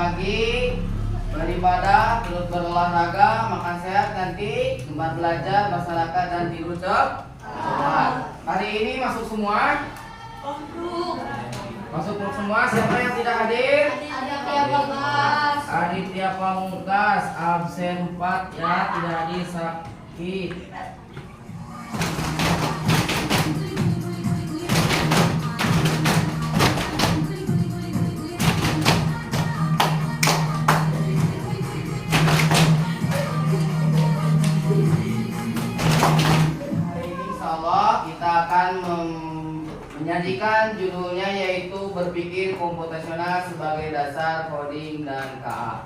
lagi beribadah, terus berolahraga, makan sehat, nanti tempat belajar, masyarakat dan tidur cepat. Hari ini masuk semua? Masuk semua. Siapa yang tidak hadir? Aditya Pamungkas absen 4 ya, tidak hadir sakit. Kita akan menyajikan judulnya yaitu berpikir komputasional sebagai dasar coding dan KA.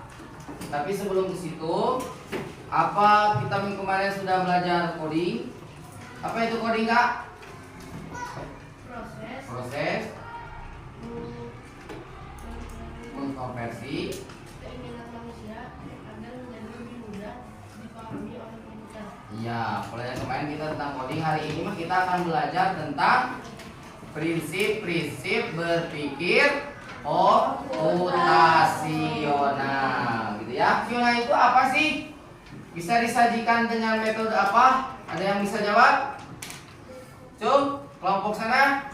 Tapi sebelum ke situ, apa kita minggu kemarin sudah belajar coding? Apa itu coding, Kak? Proses mengkonversi ya, pelajaran kemarin kita tentang coding. Hari ini mah kita akan belajar tentang prinsip-prinsip berpikir komputasional, gitu ya. Komputasional itu apa sih? Bisa disajikan dengan metode apa? Ada yang bisa jawab? Cung, kelompok sana,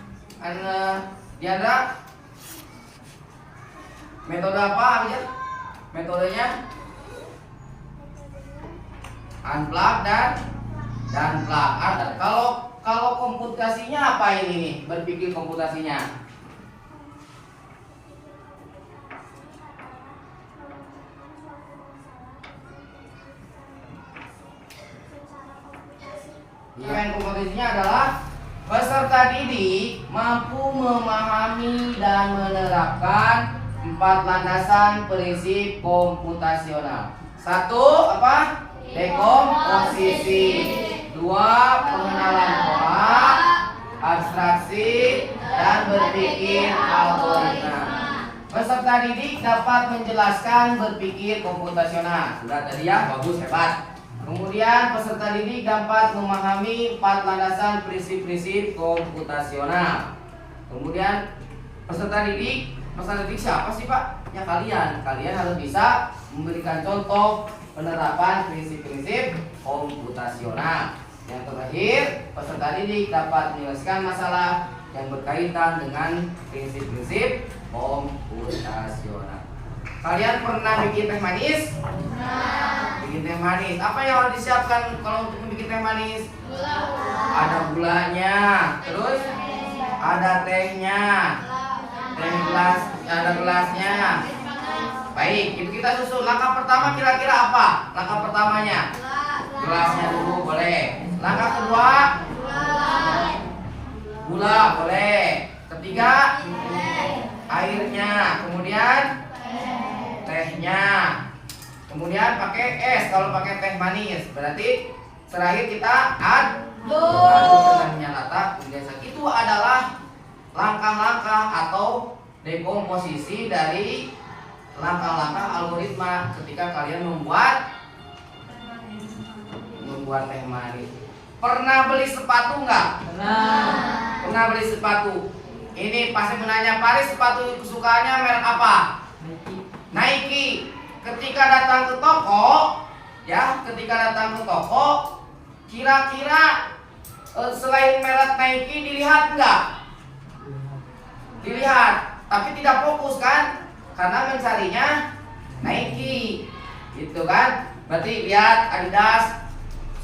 Diandra. Metode apa aja? Metodenya? Unplug dan plug. Ada. Kalau komputasinya apa ini nih? Berpikir komputasinya. Yang komputasinya adalah peserta didik mampu memahami dan menerapkan 4 landasan prinsip komputasional. 1. Apa? Dekomposisi. 2. Pengenalan pola, abstraksi, dan berpikir algoritma. Peserta didik dapat menjelaskan berpikir komputasional. Sudah tadi ya, bagus, hebat. Kemudian peserta didik dapat memahami 4 landasan prinsip-prinsip komputasional. Kemudian peserta didik siapa sih, Pak? Ya kalian harus bisa memberikan contoh penerapan prinsip-prinsip komputasional. Yang terakhir, peserta didik dapat menyelesaikan masalah yang berkaitan dengan prinsip-prinsip komputasional. Kalian pernah bikin teh manis? Bikin teh manis. Apa yang harus disiapkan kalau untuk bikin teh manis? Ada gulanya, terus ada tehnya, ada gelasnya. Baik, itu kita susun. Langkah pertama kira-kira apa? Langkah pertamanya gelasnya dulu, boleh. Langkah kedua gula, boleh. Ketiga airnya, kemudian tehnya, kemudian pakai es kalau pakai teh manis. Berarti terakhir kita aduk dengan minyak rata. Itu adalah langkah-langkah atau dekomposisi dari langkah-langkah algoritma ketika kalian membuat teh manis. Pernah beli sepatu nggak? Pernah beli sepatu. Ini pasti menanya, Paris sepatu kesukaannya merek apa? Nike. Ketika datang ke toko, kira-kira selain merek Nike dilihat nggak? Dilihat, tapi tidak fokus kan? Karena mencarinya Nike, gitu kan? Berarti lihat Adidas,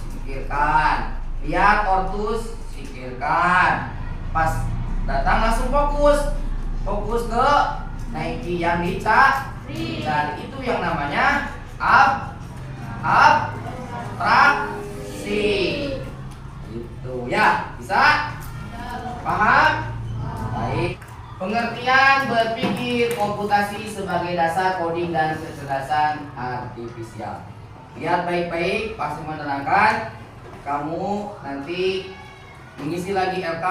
singkirkan. Lihat Ortus, singkirkan. Pas datang langsung fokus ke Nike yang dicari. Itu yang namanya abstraksi. Gitu ya, bisa? Paham? Baik. Pengertian berpikir komputasi sebagai dasar coding dan kecerdasan artifisial. Lihat baik-baik, pasti menerangkan. Kamu nanti mengisi lagi LK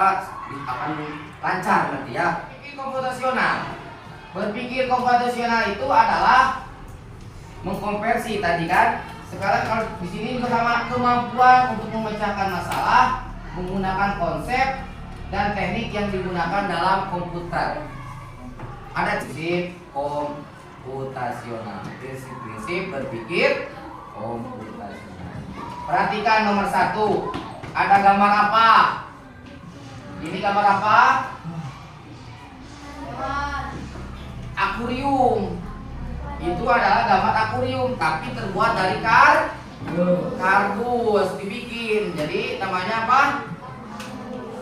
akan lancar nanti ya. Berpikir komputasional itu adalah mengkonversi tadi kan. Sekarang kalau di sini bersama kemampuan untuk memecahkan masalah menggunakan konsep dan teknik yang digunakan dalam komputer. Ada prinsip komputasional. Prinsip-prinsip berpikir komputasional. Perhatikan nomor 1. Ada gambar apa? Ini gambar apa? Akuarium. Itu adalah gambar akuarium, tapi terbuat dari kardus dibikin. Jadi namanya apa?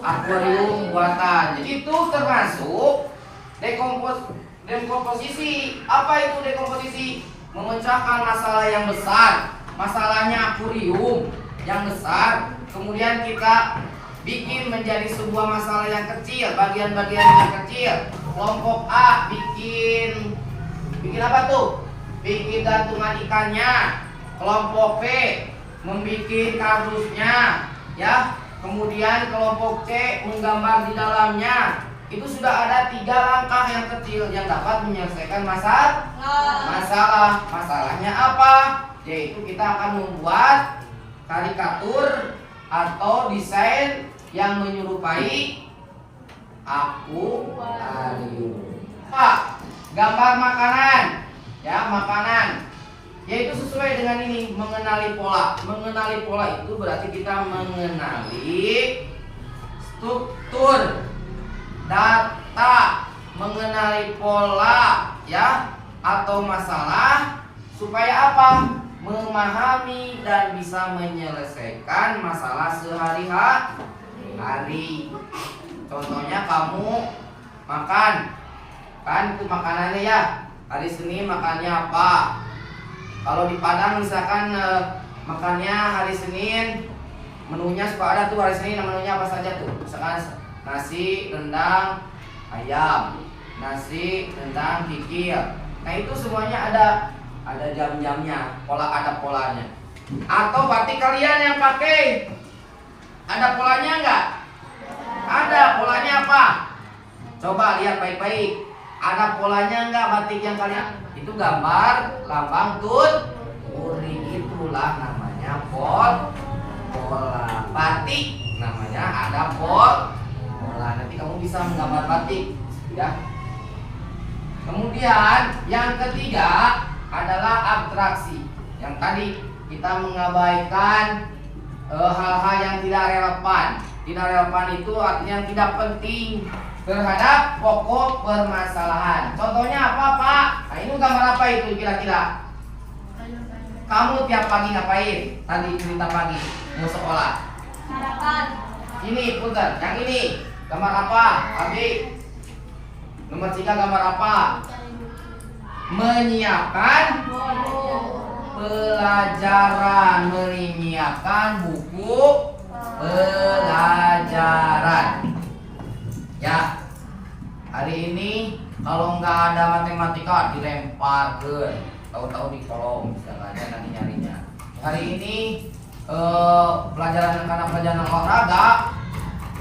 Akuarium buatan. Jadi itu termasuk dekomposisi. Apa itu dekomposisi? Memecahkan masalah yang besar. Masalahnya akuarium yang besar, kemudian kita bikin menjadi sebuah masalah yang kecil, bagian-bagian yang kecil. Kelompok A bikin apa tuh? Bikin gantungan ikannya. Kelompok B membikin kardusnya, ya. Kemudian kelompok C menggambar di dalamnya. Itu sudah ada 3 langkah yang kecil yang dapat menyelesaikan masalah. Masalahnya apa? Yaitu kita akan membuat karikatur atau desain yang menyerupai akuarium. Gambar makanan, ya, makanan. Yaitu sesuai dengan ini, mengenali pola. Mengenali pola itu berarti kita mengenali struktur data, mengenali pola, ya, atau masalah, supaya apa? Memahami dan bisa menyelesaikan masalah sehari-hari. Contohnya kamu makan, kan itu makanannya ya. Hari Senin makannya apa? Kalau di Padang misalkan makannya hari Senin, menunya suka ada tuh hari Senin, menunya apa saja tuh? Misalkan nasi, rendang, ayam, nasi, rendang, kikil. Nah itu semuanya ada jam-jamnya, ada polanya. Atau batik kalian yang pakai, ada polanya enggak? Ada. Polanya apa? Coba lihat baik-baik. Ada polanya enggak batik yang kalian? Itu gambar lambang turi. Itulah namanya pola. Batik namanya ada pola. Nanti kamu bisa menggambar batik, ya. Kemudian yang ketiga adalah abstraksi. Yang tadi kita mengabaikan hal-hal yang tidak relevan. Tidak relevan itu artinya tidak penting terhadap pokok permasalahan. Contohnya apa, Pak? Nah, ini gambar apa itu kira-kira? Kamu tiap pagi ngapain? Tadi cerita pagi mau sekolah. Sarapan. Ini punten, yang ini gambar apa? Abi. Nomor 3 gambar apa? Menyiapkan pelajaran, menyiapkan buku pelajaran. Ya, hari ini kalau nggak ada matematika dilempar ke tahu-tahu di kolom, misalnya nanti nyarinya. Hari ini pelajaran karena pelajaran olahraga,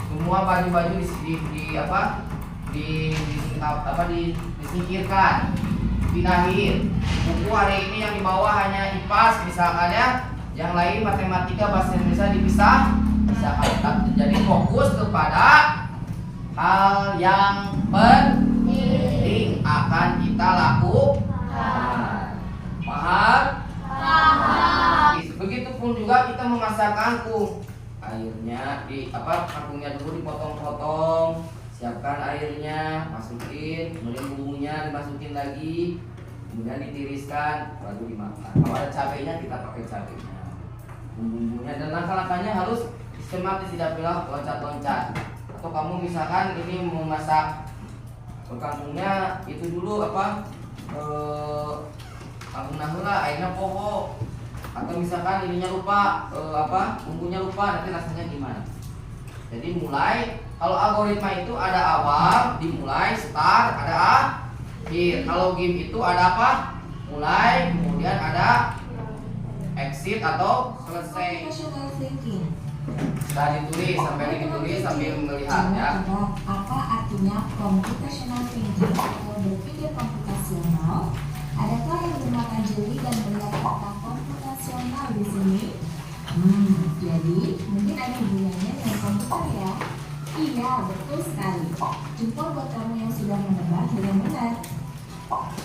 semua baju-baju disingkirkan, pindahin. Buku hari ini yang dibawa hanya IPAS misalkan ya, yang lain matematika, bahasa Indonesia dipisah. Jadi fokus kepada hal yang penting akan kita lakukan. Paham? Begitupun juga kita memasak kangkung. Airnya kangkungnya dulu dipotong-potong, siapkan airnya, masukin, kemudian bumbunya dimasukin lagi, kemudian ditiriskan, baru dimakan. Kalau ada cabenya kita pakai cabenya, bumbunya, dan langkah-langkahnya harus sistematis, tidak boleh loncat-loncat. Atau kamu misalkan ini memasak kangkungnya, itu dulu kangkung nahula airnya poho, atau misalkan ininya lupa bumbunya lupa, nanti rasanya gimana. Jadi mulai, kalau algoritma itu ada awal, dimulai, start, ada akhir. Kalau game itu ada apa? Mulai, kemudian ada exit atau selesai. Sudah ditulis, sambil melihat ya. Apa artinya computational thinking atau berpikir komputasional? Adakah yang menggunakan jeli dan melihat kata komputasional di sini? Jadi mungkin ada hubungannya dengan komputer ya? Iya, betul sekali. Jempol buat kamu yang sudah menebak dengan benar.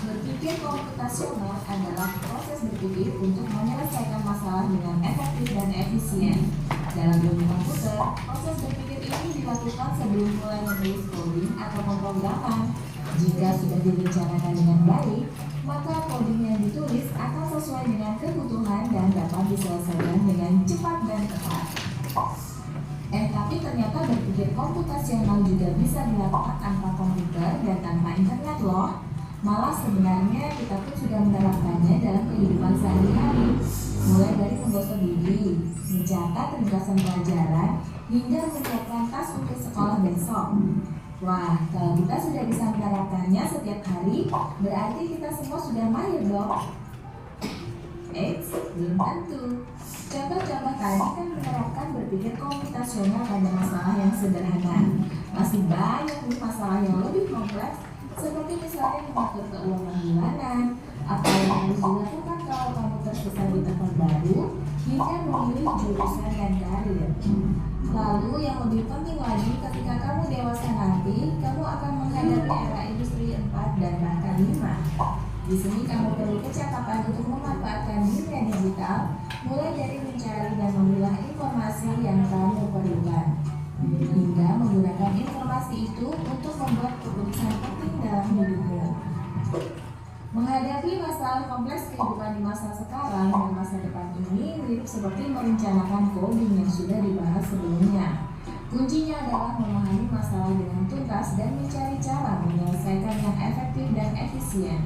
Berpikir komputasional adalah proses berpikir untuk menyelesaikan masalah dengan efektif dan efisien. Dalam ilmu komputer, proses berpikir ini dilakukan sebelum mulai menulis coding atau pemrograman. Jika sudah direncanakan dengan baik, maka coding yang ditulis akan sesuai dengan kebutuhan dan dapat diselesaikan dengan cepat dan tepat. Tapi ternyata berpikir komputasional juga bisa dilakukan tanpa komputer dan tanpa internet loh. Malah sebenarnya kita pun sudah menerapkannya dalam kehidupan sehari-hari, mulai dari menggosok gigi, mencatat ringkasan pelajaran, hingga menyiapkan tas untuk sekolah besok. Wah, kalau kita sudah bisa menerapkannya setiap hari, berarti kita semua sudah mahir dong. Belum tentu. Contoh-contoh tadi kan menerapkan berpikir komputasional pada masalah yang sederhana. Masih banyak nih masalah yang lebih kompleks, seperti misalnya mengatur keuangan bulanan, apa yang harus dilakukan kalau kamu tersesat di tempat baru, hingga memilih jurusan dan karir. Lalu yang lebih penting lagi, ketika kamu dewasa nanti, kamu akan menghadapi era industri 4 dan bahkan 5. Di sini kamu perlu kecakapan untuk memanfaatkan dunia digital, mulai dari mencari dan memilah informasi yang kamu perlukan, hingga menggunakan informasi itu untuk membuat keputusan penting dalam hidupmu. Menghadapi masalah kompleks kehidupan di masa sekarang dan masa depan ini mirip seperti merencanakan coding yang sudah dibahas sebelumnya. Kuncinya adalah memahami masalah dengan tuntas dan mencari cara menyelesaikan yang efektif dan efisien.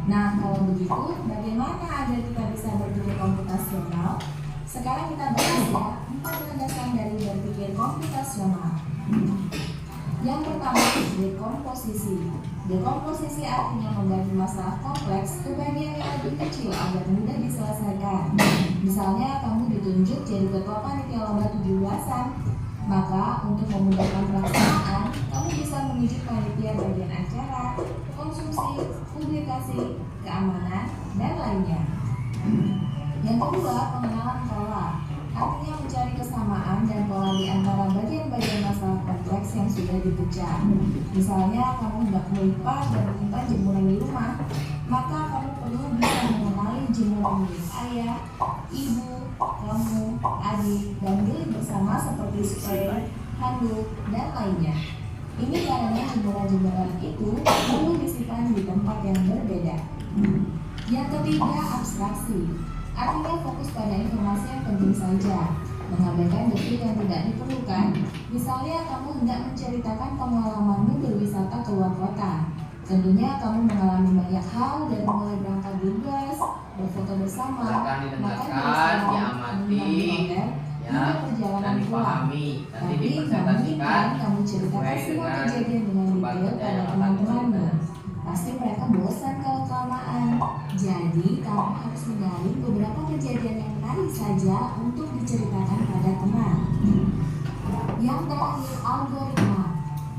Nah, kalau begitu, bagaimana agar kita bisa berpikir komputasional? Sekarang kita bahas ya, 4 landasan dari berpikir komputasional. Yang pertama, dekomposisi. Dekomposisi artinya membagi masalah kompleks ke bagian yang lebih kecil agar mudah diselesaikan. Misalnya, kamu ditunjuk jadi ketua panitia lomba 17-an. Maka, untuk memudahkan pelaksanaan, kamu bisa menunjuk panitia bagian acara, konsumsi, publikasi, keamanan, dan lainnya. Yang kedua, pengenalan pola. Artinya mencari kesamaan dan pola di antara bagian-bagian masalah kompleks yang sudah dipecah. Misalnya, kamu hendak melipat dan menyimpan jemuran di rumah, maka kamu perlu bisa mengenali jemuran milik ayah, ibu, kamu, adik, dan milik bersama seperti spray, handuk, dan lainnya. Ini karena jemuran-jemuran itu perlu disimpan di tempat yang berbeda. Yang ketiga, abstraksi. Artinya fokus pada informasi yang penting saja, mengabaikan detil yang tidak diperlukan. Misalnya, kamu hendak menceritakan pengalamanmu berwisata ke luar kota. Tentunya kamu mengalami banyak hal dari mulai berangkat bebas, berfoto bersama, makan bersama, diamati, hingga perjalanan pulang. Tapi namun kamu ceritakan semua kejadian dengan detail pada teman-temanmu. Pasti mereka bosan kalau kelamaan. Jadi kamu harus menggali beberapa kejadian yang menarik saja untuk diceritakan pada teman. Yang terakhir, algoritma.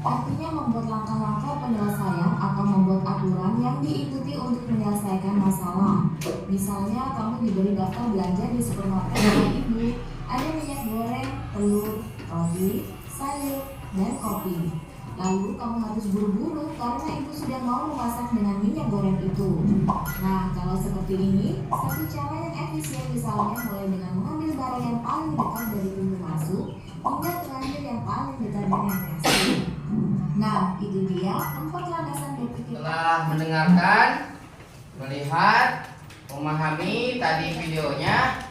Artinya membuat langkah-langkah penyelesaian atau membuat aturan yang diikuti untuk menyelesaikan masalah. Misalnya, kamu diberi daftar belanja di supermarket oleh ibu. Ada minyak goreng, telur, roti, sayur, dan kopi. Lalu kamu harus buru-buru karena ibu sudah mau memasak dengan minyak goreng itu. Nah, kalau seperti ini, satu cara yang efisien misalnya mulai dengan mengambil barang yang paling dekat dari pintu masuk hingga terakhir yang paling dekat dengan kasir. Nah, itu dia 4 landasan berpikir. Setelah mendengarkan, melihat, memahami tadi videonya,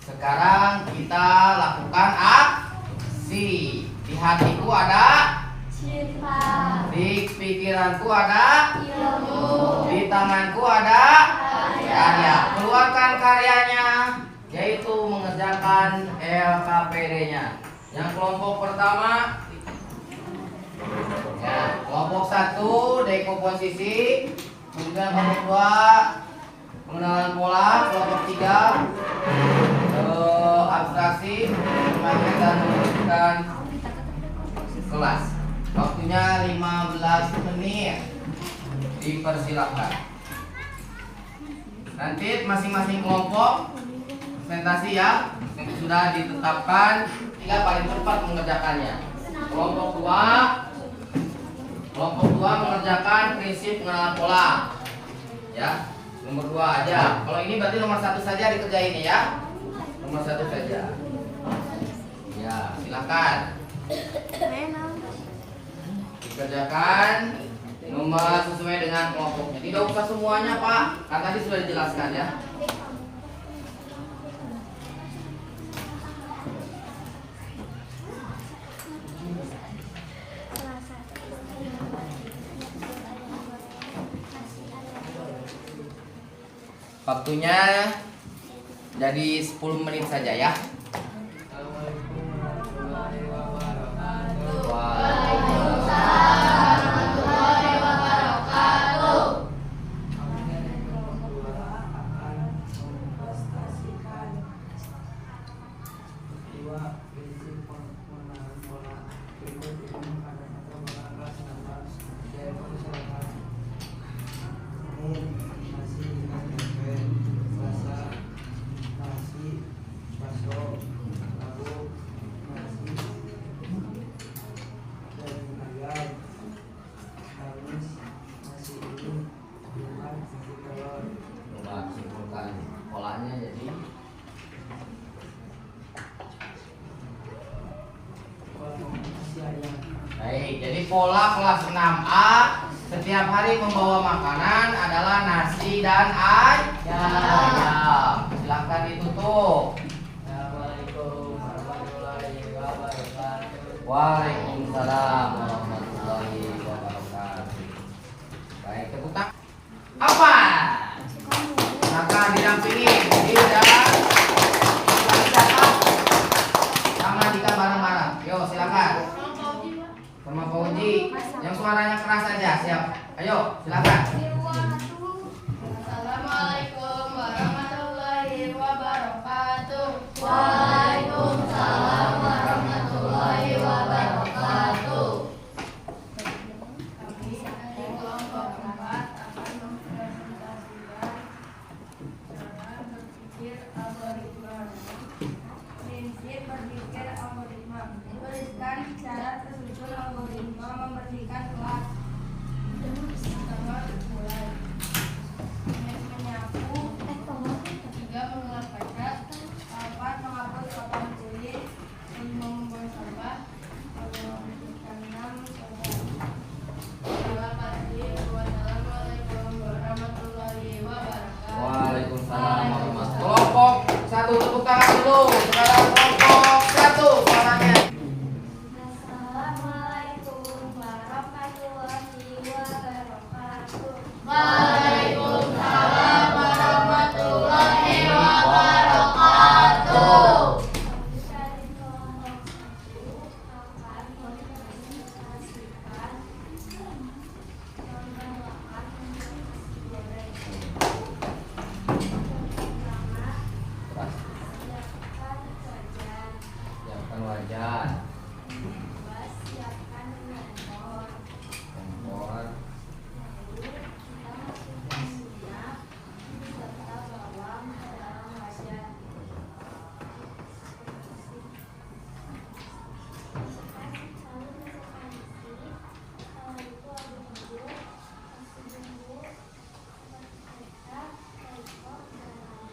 sekarang kita lakukan aksi. Di hatiku ada cinta, di pikiranku ada ilmu, di tanganku ada karya. Keluarkan karyanya, yaitu mengerjakan LKPD-nya. Yang kelompok pertama, ya, kelompok 1 dekomposisi, kemudian kelompok 2 pengenalan pola, kelompok 3 abstraksi, dan meneruskan kelas. Waktunya 15 menit. Dipersilakan. Nanti masing-masing kelompok presentasi ya, yang sudah ditetapkan, tinggal paling cepat mengerjakannya. Kelompok 2 mengerjakan prinsip pengenalan pola. ya. Nomor 2 aja. Kalau ini berarti nomor 1 saja dikerjain ya. Nomor 1 saja. Ya, silakan. Dikerjakan nomor sesuai dengan kelompoknya. Tidak usah semuanya, Pak. Kan tadi sudah dijelaskan ya. Waktunya jadi 10 menit saja ya. Coba simpulkan polanya jadi. Baik, jadi pola kelas 6A setiap hari membawa makanan adalah nasi dan ayam. Silakan ditutup. Assalamualaikum warahmatullahi wabarakatuh. Waalaikumsalam warahmatullahi wabarakatuh. Baik, tepuk tangan. Apa? Silakan didampingi dan sama Dika bareng-bareng. Yo, silakan. Sama Pak Uji, yang suaranya keras saja, siap. Ayo, silakan. Assalamualaikum warahmatullahi wabarakatuh. Waalaikumsalam warahmatullahi wabarakatuh. Kami di kelompok 4 akan mempresentasikan cara berpikir algoritma. Prinsip berpikir algoritma. Tuliskan cara tersusun algoritma memberikan kelas. Pertama, mulai. Menyapu. 3. Mengelap kaca. 4. Menghapus papan tulis. 5. Membuang sampah. 6. Wassalamualaikum warahmatullahi wabarakatuh. Waalaikumsalam warahmatullahi wabarakatuh. Kelompok 1 tepuk tangan dulu. Sekarang kelompok 1 suaranya. Assalamualaikum warahmatullahi wabarakatuh. Waalaikumsalam warahmatullahi wabarakatuh. Dari kelompok 1 akan mempresentasikan pembuatan nasi goreng. Pertama, siapkan wajan. Siapkan wajan. Kedua, siapkan kompor. Kompor. Lalu kita masukkan minyak serta bawang ke dalam wajan. Lalu masukkan isi. Setelah itu aduk dulu. Kasih bumbu, kecap, teriko, garam.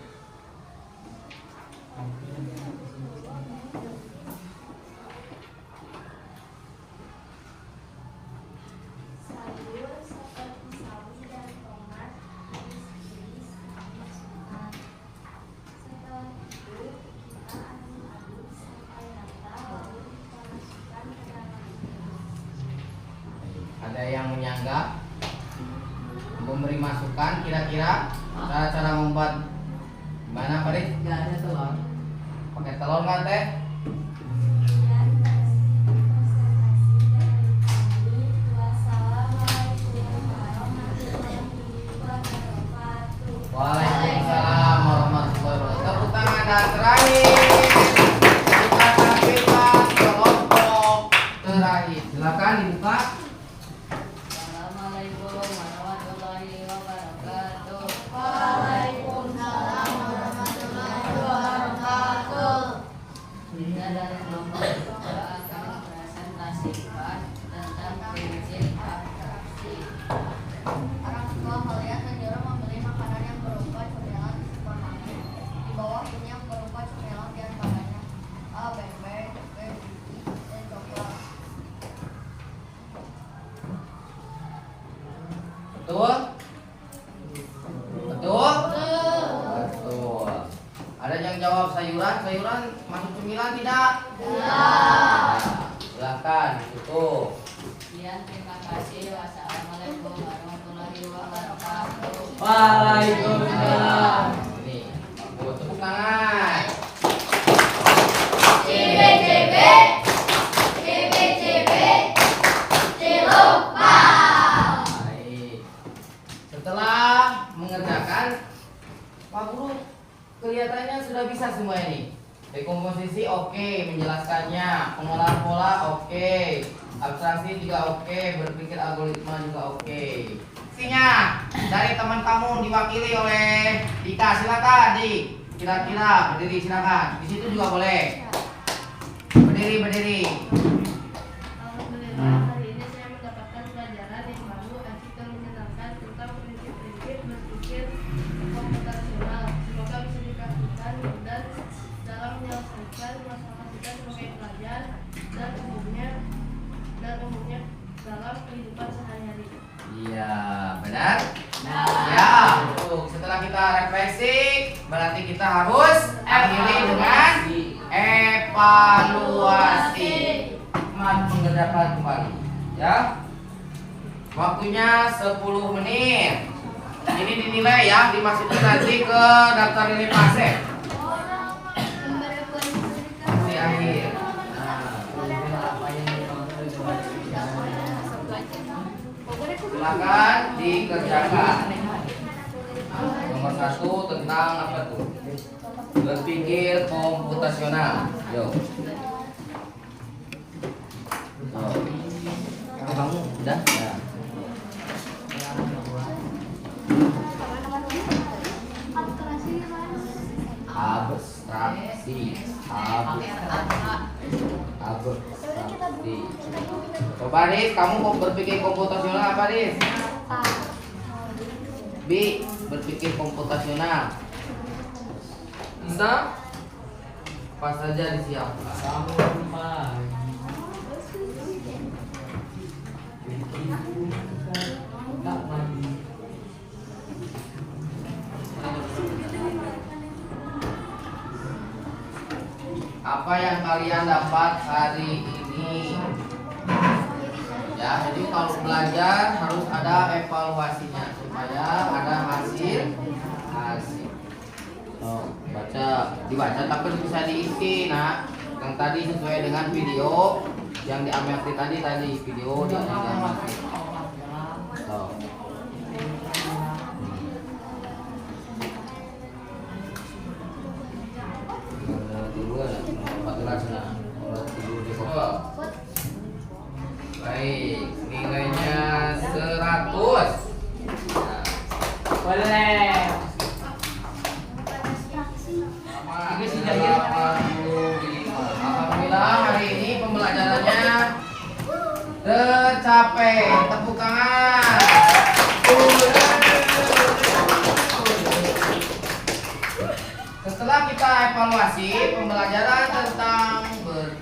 Sayur seperti sawi dan tomat diiris dimasukkan. Setelah itu kita aduk-aduk sampai rata lalu kita masukkan ke dalam Ada yang menyanggah? Memberi masukan kira-kira cara-cara membuat gimana, Pak Rik? Nggak ada telur. Pakai telur nggak, Teh? Sekian presentasi dari kami. Wassalamualaikum warahmatullahi wabarakatuh. Waalaikumsalam warahmatullahi wabarakatuh. Tepuk tangan dan terakhir kita tampilkan kelompok terakhir. Silakan dibuka. Assalamualaikum warahmatullahi wabarakatuh. Waalaikumsalam warahmatullahi wabarakatuh. Kita dari kelompok 2 akan mempresentasikan tentang prinsip abstraksi. Orang tua melihat dan memberi sayuran masuk cemilan tidak? Silakan tutup. Sekian, terima kasih. Wassalamualaikum warahmatullahi wabarakatuh. Waalaikumsalam. Ini, tepuk tangan. Baik. Setelah mengerjakan, Pak Guru kelihatannya sudah bisa semua ini. Dekomposisi oke, menjelaskannya, pengolahan pola oke, abstraksi juga oke, berpikir algoritma juga oke. Isinya dari teman kamu diwakili oleh Dika, silakan Dik. Kira-kira berdiri silakan. Di situ juga boleh. Berdiri. Alhamdulillah, hari ini saya mendapatkan pelajaran yang baru, asik dan menyenangkan tentang prinsip-prinsip berpikir komputasional. Semoga bisa dipraktikkan dan dalam menyelesaikan masalah kita sebagai pelajar dan umumnya dalam kehidupan sehari-hari. Iya, benar? Ya, setelah kita refleksi, berarti kita harus akhiri dengan evaluasi. Mengerjakan kembali, ya. Waktunya 10 menit. Ini dinilai ya, dimasukin nanti ke daftar nilai pasif di akhir. Silakan dikerjakan. Nomor 1 tentang apa tuh? Berpikir komputasional. Yo. Kamu udah? Ya. Abstraksi. Coba Riz, kamu mau berpikir komputasional apa Riz? B. Berpikir komputasional. Bisa? Pas saja disiapkan. Apa yang kalian dapat hari ini? Ya, jadi kalau belajar harus ada evaluasinya supaya ada hasil. Dibaca tapi bisa diisi, nah. Yang tadi sesuai dengan video yang diambil tadi video diambil. Baik, nilainya 100. Boleh. Alhamdulillah hari ini pembelajarannya tercapai. Tepuk tangan. Setelah kita evaluasi pembelajaran tentang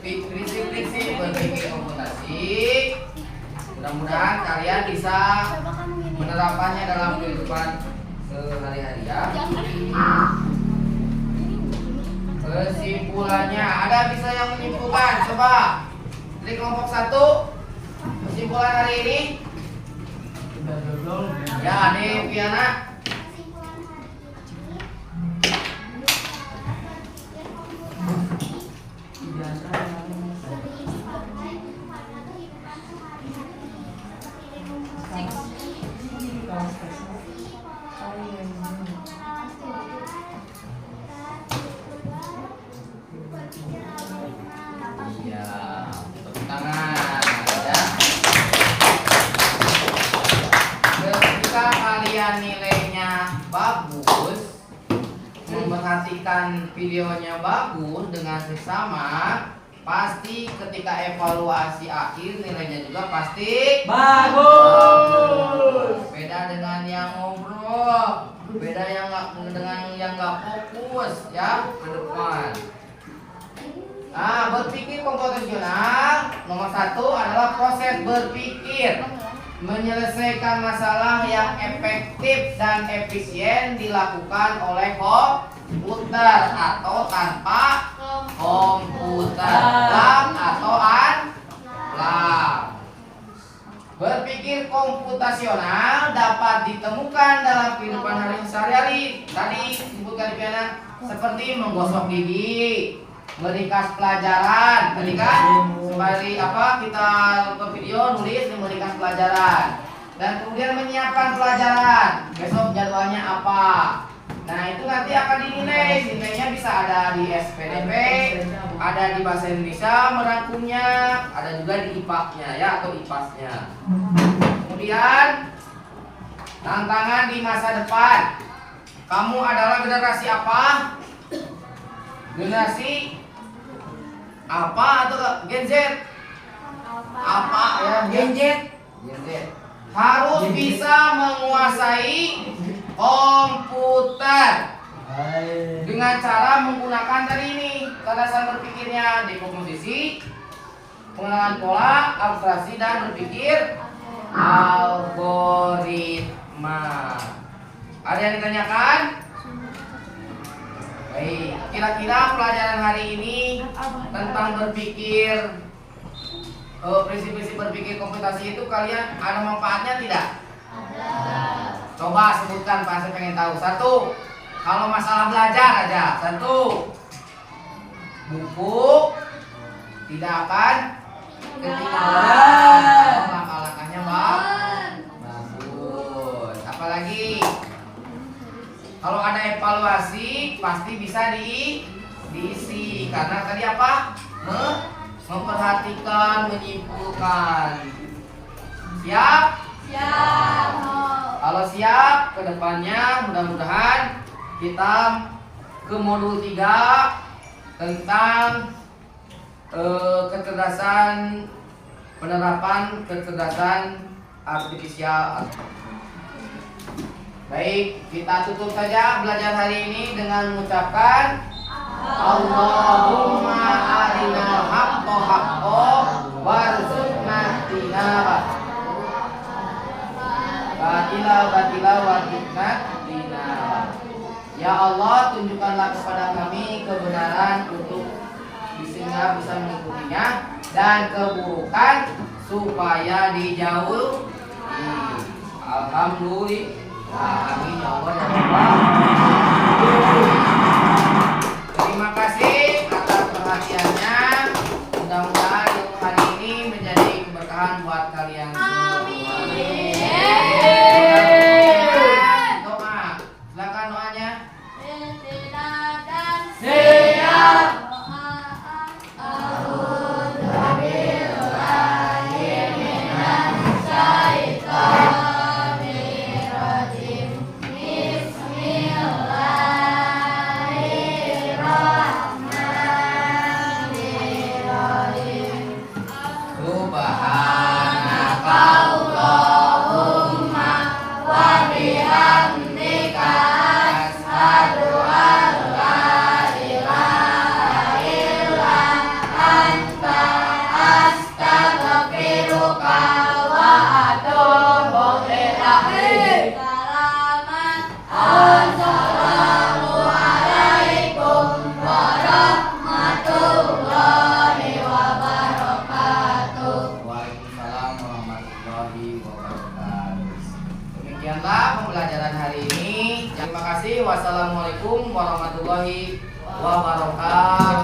prinsip berpikir komputasi, mudah-mudahan kalian bisa menerapkannya dalam kehidupan sehari-hari ya. Kesimpulannya, ada bisa yang menyimpulkan? Coba dari kelompok 1 kesimpulan hari ini. Ya, Ade Piana. Iya, tepuk tangan ya. Ketika kalian nilainya bagus, memperhatikan videonya bagus dengan seksama, pasti ketika evaluasi akhir nilainya juga pasti Bagus. beda dengan yang ngobrol, beda yang dengan yang nggak fokus ya ke depan. Nah, berpikir komputasional nomor 1 adalah proses berpikir, menyelesaikan masalah yang efektif dan efisien dilakukan oleh komputer atau tanpa komputer. Lam atau an? Lam. Berpikir komputasional dapat ditemukan dalam kehidupan sehari-hari. Tadi disebutkan di piana seperti menggosok gigi, meringkas pelajaran. Tadi kan seperti apa kita ke video nulis meringkas pelajaran. Dan kemudian menyiapkan pelajaran. Besok jadwalnya apa? Nah itu nanti akan dinilai. Nilainya bisa ada di SPDP, ada di bahasa Indonesia merangkumnya, ada juga di IPA-nya ya atau IPAS-nya. Kemudian tantangan di masa depan. Kamu adalah generasi apa? Generasi apa atau Gen Z? Apa ya? Gen Z. Gen Z. Harus bisa menguasai komputer dengan cara menggunakan tadi ini kecerdasan berpikirnya, dekomposisi, pengenalan pola, abstraksi dan berpikir algoritma. Ada yang ditanyakan? Baik, kira-kira pelajaran hari ini tentang berpikir prinsip-prinsip berpikir komputasi itu kalian ada manfaatnya tidak? Coba sebutkan Pak, saya pengen tahu. Satu, kalau masalah belajar aja. Satu, buku tidak akan ketinggalan. Langkah-langkahnya bagus. Apalagi kalau ada evaluasi pasti bisa diisi karena tadi apa? Memperhatikan, menyimpulkan. Siap? Siap. Kalau siap, kedepannya mudah-mudahan kita ke modul 3 tentang kecerdasan, penerapan kecerdasan artifisial. Baik, kita tutup saja belajar hari ini dengan mengucapkan Allahumma arinal haqqo haqqo warzuqna tinabah. Batila warzuqna tinabah. Ya Allah, tunjukkanlah kepada kami kebenaran untuk sehingga bisa mengikutinya dan keburukan supaya dijauhi. Alhamdulillah. Amin ya Allah ya Rabbal. Terima kasih atas perhatiannya. Mudah-mudahan ilmu hari ini menjadi keberkahan buat kalian semua. Amin. Doa, silakan doanya. Siap. Demikianlah pembelajaran hari ini. Terima kasih. Wassalamualaikum warahmatullahi wabarakatuh.